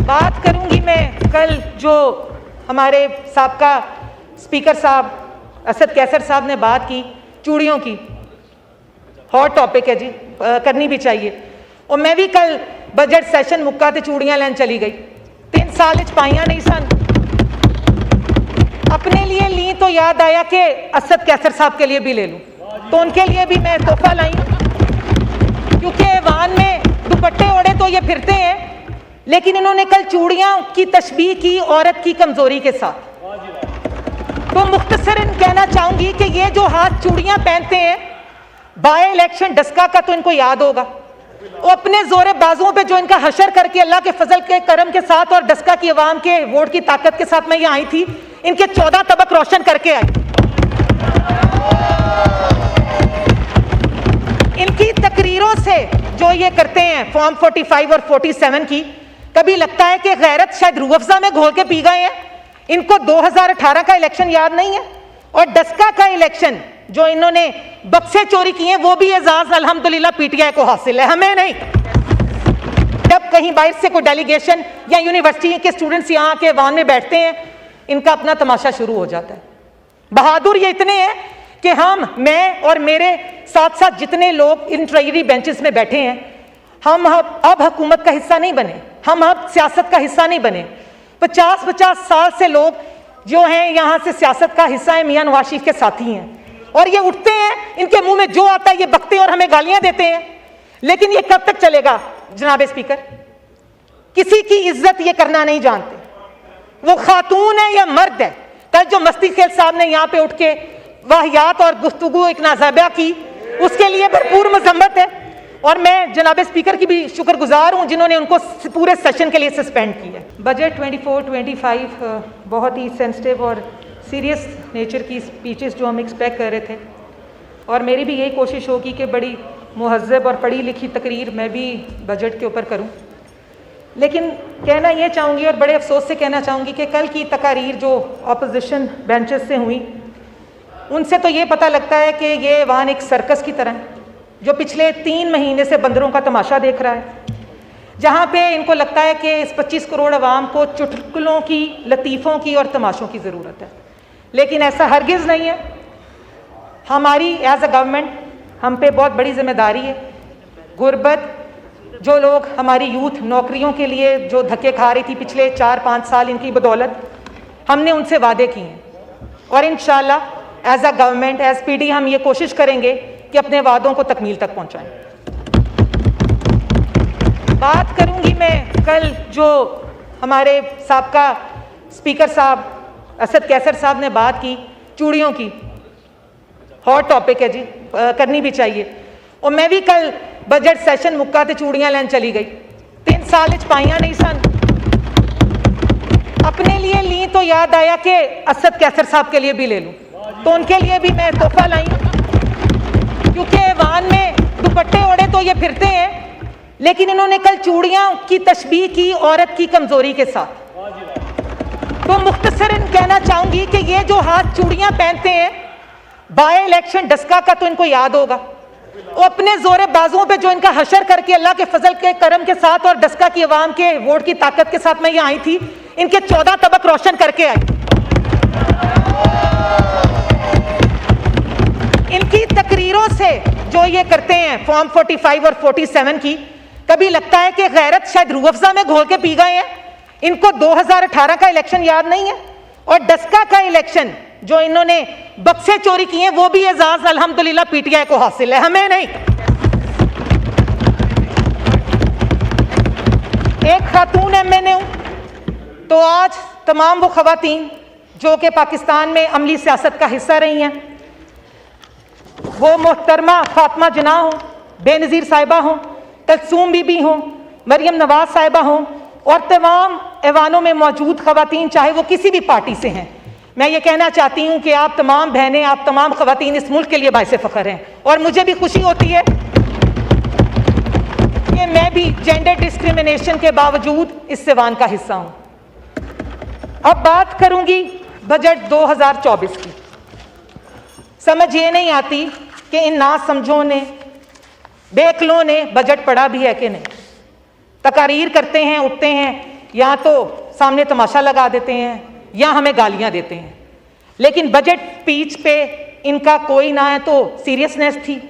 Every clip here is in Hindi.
बात करूंगी मैं कल जो हमारे साबका स्पीकर साहब असद कैसर साहब ने बात की चूड़ियों की। हॉट टॉपिक है जी, करनी भी चाहिए। और मैं भी कल बजट सैशन मुक्का ते चूड़ियां लैन चली गई। 3 साल पाइया नहीं सन, अपने लिए ली तो याद आया कि असद कैसर साहब के लिए भी ले लूं, तो उनके लिए भी मैं तोहफा लाई, क्योंकि वान में दुपट्टे ओढ़े तो ये फिरते हैं, लेकिन इन्होंने कल चूड़ियां की तशबीह की औरत की कमजोरी के साथ। तो मुख्तसरन कहना चाहूंगी कि ये जो हाथ चूड़ियां पहनते हैं, बाय इलेक्शन डस्का का तो इनको याद होगा। वो अपने जोरे बाजुओं पे जो इनका हशर करके अल्लाह के फजल के करम के साथ और डस्का की अवाम के वोट की ताकत के साथ मैं ये आई थी, इनके 14 तबक रोशन करके आई। इनकी तकरीरों से जो ये करते हैं फॉर्म 45 और 47 की, कभी लगता है कि गैरत शायद रूह अफ़ज़ा में घोल के पी गए हैं। इनको 2018 का इलेक्शन याद नहीं है, और डस्का का इलेक्शन जो इन्होंने बक्से चोरी किए वो भी एजाज अल्हम्दुलिल्लाह पीटीआई को हासिल है, हमें नहीं। जब कहीं बाहर से कोई डेलीगेशन या यूनिवर्सिटी के स्टूडेंट्स यहाँ के वाहन में बैठते हैं, इनका अपना तमाशा शुरू हो जाता है। बहादुर ये इतने हैं कि मैं और मेरे साथ साथ जितने लोग इन ट्रेजरी बेंचेस में बैठे हैं, हम अब हुकूमत का हिस्सा नहीं बने, हम अब सियासत का हिस्सा नहीं बने। 50-50 साल से लोग जो हैं यहाँ से सियासत का हिस्सा है, मियां नवाज शरीफ के साथी हैं, और ये उठते हैं, इनके मुंह में जो आता है ये बकते हैं और हमें गालियां देते हैं। लेकिन ये कब तक चलेगा जनाब स्पीकर? किसी की इज्जत ये करना नहीं जानते, वो खातून है या मर्द है। कल जो मस्ती खेल साहब ने यहाँ पे उठ के वाहियात और गुफ्तगू एक नाज़ाबिया की, उसके लिए भरपूर मजम्मत है, और मैं जनाब स्पीकर की भी शुक्रगुजार हूँ जिन्होंने उनको पूरे सेशन के लिए सस्पेंड किया। बजट 24-25 बहुत ही सेंसिटिव और सीरियस नेचर की स्पीचेस जो हम एक्सपेक्ट कर रहे थे, और मेरी भी यही कोशिश होगी कि बड़ी मुहज़्ज़ब और पढ़ी लिखी तकरीर मैं भी बजट के ऊपर करूं। लेकिन कहना ये चाहूँगी और बड़े अफसोस से कहना चाहूँगी कि कल की तकारीर जो अपोजिशन बेंचेस से हुई, उनसे तो ये पता लगता है कि ये वहाँ एक सर्कस की तरह है जो पिछले 3 महीने से बंदरों का तमाशा देख रहा है, जहाँ पे इनको लगता है कि इस 25 करोड़ अवाम को चुटकुलों की, लतीफ़ों की और तमाशों की ज़रूरत है। लेकिन ऐसा हरगिज़ नहीं है। हमारी एज अ गवर्नमेंट हम पे बहुत बड़ी जिम्मेदारी है। गुर्बत जो लोग हमारी यूथ नौकरियों के लिए जो धक्के खा रही थी पिछले 4-5 साल, इनकी बदौलत हमने उनसे वादे किए हैं, और इंशाल्लाह as a government as PD हम ये कोशिश करेंगे कि अपने वादों को तकमील तक पहुँचाएँ। बात करूँगी मैं कल जो हमारे साबका स्पीकर साहब असद कैसर साहब ने बात की चूड़ियों की। हॉट टॉपिक है जी, करनी भी चाहिए। और मैं भी कल बजट सैशन मुक्का ते चूड़ियां लैन चली गई। 3 साल पाइया नहीं सन, अपने लिए ली तो याद आया कि असद कैसर साहब के लिए भी ले लूं, तो उनके लिए भी मैं तोहफा लाई, क्योंकि वान में दुपट्टे ओढ़े तो ये फिरते हैं, लेकिन इन्होंने कल चूड़ियां की तशबीह की औरत की कमजोरी के साथ। तो मुख्तसरन कहना चाहूंगी कि ये जो हाथ चूड़ियां पहनते हैं, बाय इलेक्शन डस्का का तो इनको याद होगा। वो अपने जोरे बाजुओं पे जो इनका हशर करके अल्लाह के फजल के करम के साथ और डस्का की अवाम के वोट की ताकत के साथ मैं ये आई थी, इनके 14 तबक रोशन करके आई। इनकी तकरीरों से जो ये करते हैं फॉर्म 45 और 47 की, कभी लगता है कि गैरत शायद रूह अफ़ज़ा में घोल के पी गए हैं। इनको 2018 का इलेक्शन याद नहीं है, और डस्का का इलेक्शन जो इन्होंने बक्से चोरी किए वो भी एजाज अल्हम्दुलिल्लाह पीटीआई को हासिल है, हमें नहीं। एक खातून एमएनए हूं, तो आज तमाम वो खवातीन जो कि पाकिस्तान में अमली सियासत का हिस्सा रही हैं, वो मोहतरमा फातिमा जना हो, बेनज़ीर साहिबा हो, तलसूम बीबी हो, मरियम नवाज साहिबा हो, और तमाम ऐवानों में मौजूद खवातीन चाहे वो किसी भी पार्टी से हैं, मैं ये कहना चाहती हूँ कि आप तमाम बहनें, आप तमाम खवातीन इस मुल्क के लिए बाइसे फ़ख्र हैं। और मुझे भी खुशी होती है कि मैं भी जेंडर डिस्क्रिमिनेशन के बावजूद इस सिवान का हिस्सा हूँ। अब बात करूँगी बजट 2024 की। समझ ये नहीं आती कि इन ना समझों ने, बेअक्लों ने बजट पढ़ा भी है कि नहीं। तकारीर करते हैं, उठते हैं, या तो सामने तमाशा लगा देते हैं या हमें गालियां देते हैं, लेकिन बजट स्पीच पे इनका कोई ना है तो सीरियसनेस थी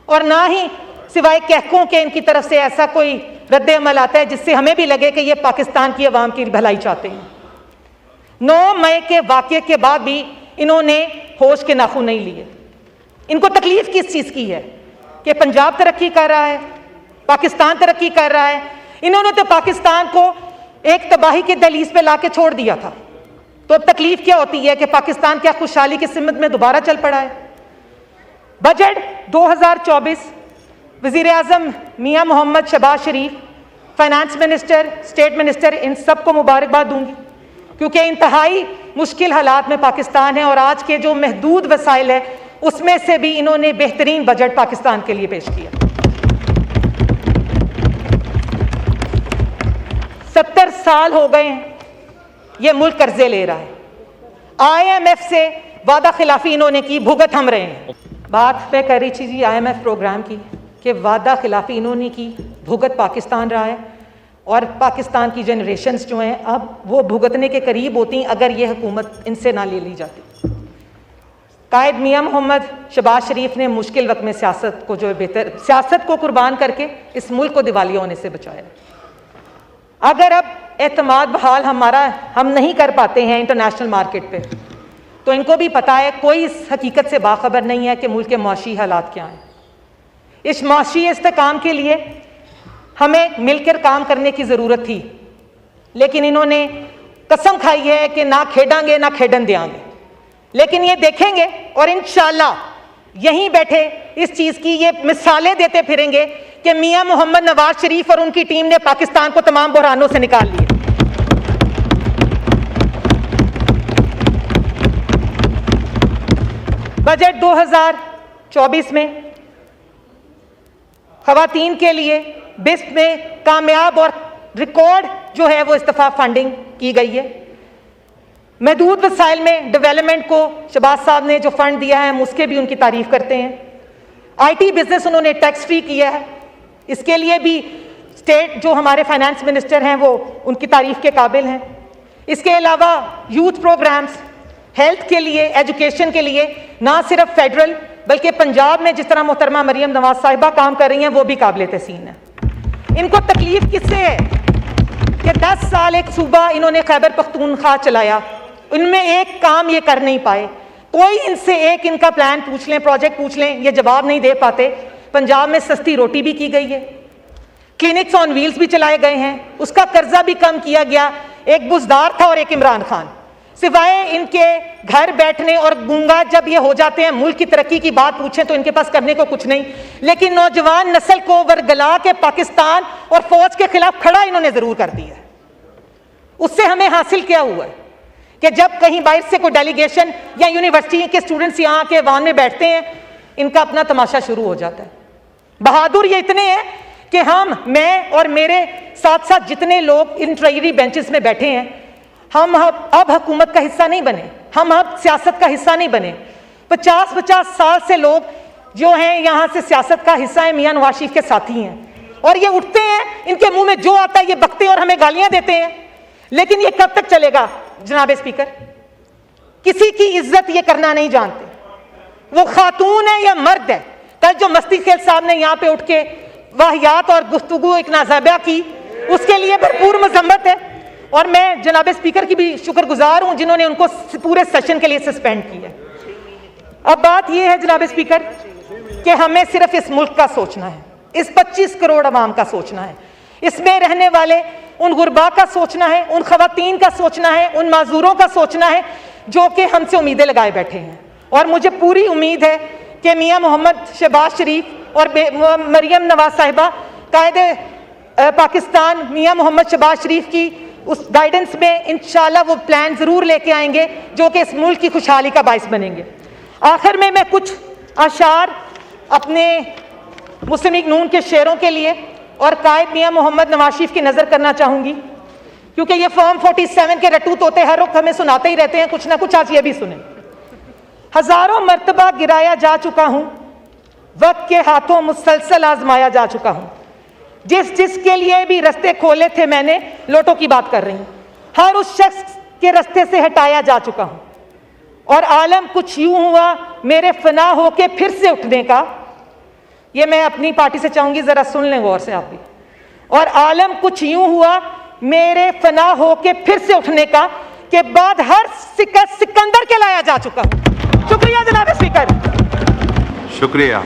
और ना ही सिवाय कहकों के इनकी तरफ से ऐसा कोई रद्द अमल आता है जिससे हमें भी लगे कि ये पाकिस्तान की आवाम की भलाई चाहते हैं। 9 मई के वाक़ये के बाद भी इन्होंने होश के नाखून नहीं लिए। इनको तकलीफ किस चीज़ की है कि पंजाब तरक्की कर रहा है, पाकिस्तान तरक्की कर रहा है। इन्होंने तो पाकिस्तान को एक तबाही के दहलीज पे लाके छोड़ दिया था, तो अब तकलीफ क्या होती है कि पाकिस्तान क्या खुशहाली की सिमत में दोबारा चल पड़ा है। बजट 2024 वज़ीर आज़म मियां मोहम्मद शहबाज शरीफ, फाइनेंस मिनिस्टर, स्टेट मिनिस्टर, इन सबको मुबारकबाद दूंगी क्योंकि इंतहाई मुश्किल हालात में पाकिस्तान है और आज के जो महदूद वसाइल है उसमें से भी इन्होंने बेहतरीन बजट पाकिस्तान के लिए पेश किया। 70 साल हो गए हैं ये मुल्क कर्जे ले रहा है, IMF से वादा खिलाफी इन्होंने की, भुगत हम रहे हैं। बात मैं कर रही थी जी IMF प्रोग्राम की कि वादा खिलाफी इन्होंने की, भुगत पाकिस्तान रहा है और पाकिस्तान की जनरेशन्स जो हैं अब वो भुगतने के करीब होती अगर ये हुकूमत इनसे ना ले ली जाती। कायद मियां मोहम्मद शहबाज शरीफ ने मुश्किल वक्त में सियासत को जो बेहतर सियासत को कुर्बान करके इस मुल्क को दिवालिया होने से बचाया। अगर अब एतमाद बहाल हम नहीं कर पाते हैं इंटरनेशनल मार्केट पे, तो इनको भी पता है कोई इस हकीकत से बाखबर नहीं है कि मुल्क के माशी हालात क्या हैं। इस माशी इस्तेकाम के लिए हमें मिलकर काम करने की ज़रूरत थी, लेकिन इन्होंने कसम खाई है कि ना खेडांगे ना खेडन देंगे, लेकिन ये देखेंगे और इंशाल्लाह यहीं बैठे इस चीज़ की ये मिसालें देते फिरेंगे कि मियां मोहम्मद नवाज शरीफ और उनकी टीम ने पाकिस्तान को तमाम बुहरानों से निकाल लिया। बजट 2024 में खवातीन के लिए बिस्प में कामयाब और रिकॉर्ड जो है वो इस्तफाक फंडिंग की गई है। महदूद वसाइल में डेवलपमेंट को शहबाज साहब ने जो फंड दिया है हम उसके भी उनकी तारीफ करते हैं। IT बिजनेस उन्होंने टैक्स फ्री किया है, इसके लिए भी स्टेट जो हमारे फाइनेंस मिनिस्टर हैं वो उनकी तारीफ के काबिल हैं। इसके अलावा यूथ प्रोग्राम्स, हेल्थ के लिए, एजुकेशन के लिए ना सिर्फ फेडरल बल्कि पंजाब में जिस तरह मोहतरमा मरियम नवाज साहिबा काम कर रही हैं वो भी काबिल तहसीन है। इनको तकलीफ किससे है कि 10 साल एक सूबा इन्होंने खैबर पख्तूनख्वा चलाया, इनमें एक काम ये कर नहीं पाए। कोई इनसे एक इनका प्लान पूछ लें, प्रोजेक्ट पूछ लें, ये जवाब नहीं दे पाते। पंजाब में सस्ती रोटी भी की गई है, क्लिनिक्स ऑन व्हील्स भी चलाए गए हैं, उसका कर्जा भी कम किया गया। एक बुजदार था और एक इमरान खान, सिवाय इनके घर बैठने और गूंगा जब ये हो जाते हैं मुल्क की तरक्की की बात पूछें तो इनके पास करने को कुछ नहीं। लेकिन नौजवान नस्ल को वर्गला के पाकिस्तान और फौज के खिलाफ खड़ा इन्होंने जरूर कर दिया है। उससे हमें हासिल क्या हुआ है कि जब कहीं बाहर से कोई डेलीगेशन या यूनिवर्सिटी के स्टूडेंट्स यहाँ के वाहन में बैठते हैं इनका अपना तमाशा शुरू हो जाता है। बहादुर ये इतने हैं कि मैं और मेरे साथ साथ जितने लोग इन ट्रेजरी बेंचेस में बैठे हैं हम अब हुकूमत का हिस्सा नहीं बने, हम अब सियासत का हिस्सा नहीं बने। 50-50 साल से लोग जो हैं यहाँ से सियासत का हिस्सा है, मियां नवाज शरीफ के साथी हैं और ये उठते हैं, इनके मुंह में जो आता है ये बकते हैं और हमें गालियां देते हैं। लेकिन ये कब तक चलेगा जनाब स्पीकर? किसी की इज्जत ये करना नहीं जानते, वो खातून है या मर्द है। कल जो मस्ती खेल साहब ने यहाँ पे उठ के वाहियात और गुफ्तगू एक नाज़ाबिया की, उसके लिए भरपूर मजम्मत है और मैं जनाब स्पीकर की भी शुक्रगुजार हूं जिन्होंने उनको पूरे सेशन के लिए सस्पेंड किया। अब बात यह है जनाब स्पीकर कि हमें सिर्फ इस मुल्क का सोचना है, इस 25 करोड़ अवाम का सोचना है, इसमें रहने वाले उन गुरबा का सोचना है, उन खवातीन का सोचना है, उन माजूरों का सोचना है जो कि हमसे उम्मीदें लगाए बैठे हैं। और मुझे पूरी उम्मीद है कि मियां मोहम्मद शहबाज शरीफ और मरियम नवाज साहिबा कायदे पाकिस्तान मियां मोहम्मद शहबाज शरीफ की उस गाइडेंस में इंशाल्लाह वो प्लान जरूर लेके आएंगे जो कि इस मुल्क की खुशहाली का बाइस बनेंगे। आखिर में मैं कुछ अशार अपने मुस्लिम लीग नून के शेरों के लिए और कायद मियां मोहम्मद नवाज शरीफ की नजर करना चाहूंगी, क्योंकि ये फॉर्म 47 के रटू तोते हर वक्त हमें सुनाते ही रहते हैं कुछ ना कुछ। आज ये भी सुने। हजारों मर्तबा गिराया जा चुका हूं, वक्त के हाथों मुसलसल आजमाया जा चुका हूं, जिस जिसके लिए भी रास्ते खोले थे मैंने, लोटों की बात कर रही हूं, हर उस शख्स के रास्ते से हटाया जा चुका हूं। और आलम कुछ यूं हुआ मेरे फना होके फिर से उठने का, ये मैं अपनी पार्टी से चाहूंगी जरा सुन लें गौर से आप भी। और आलम कुछ यूं हुआ मेरे फना होके फिर से उठने का, के बाद हर सिकंदर के लाया जा चुका हूं। शुक्रिया जनाब स्पीकर। शुक्रिया।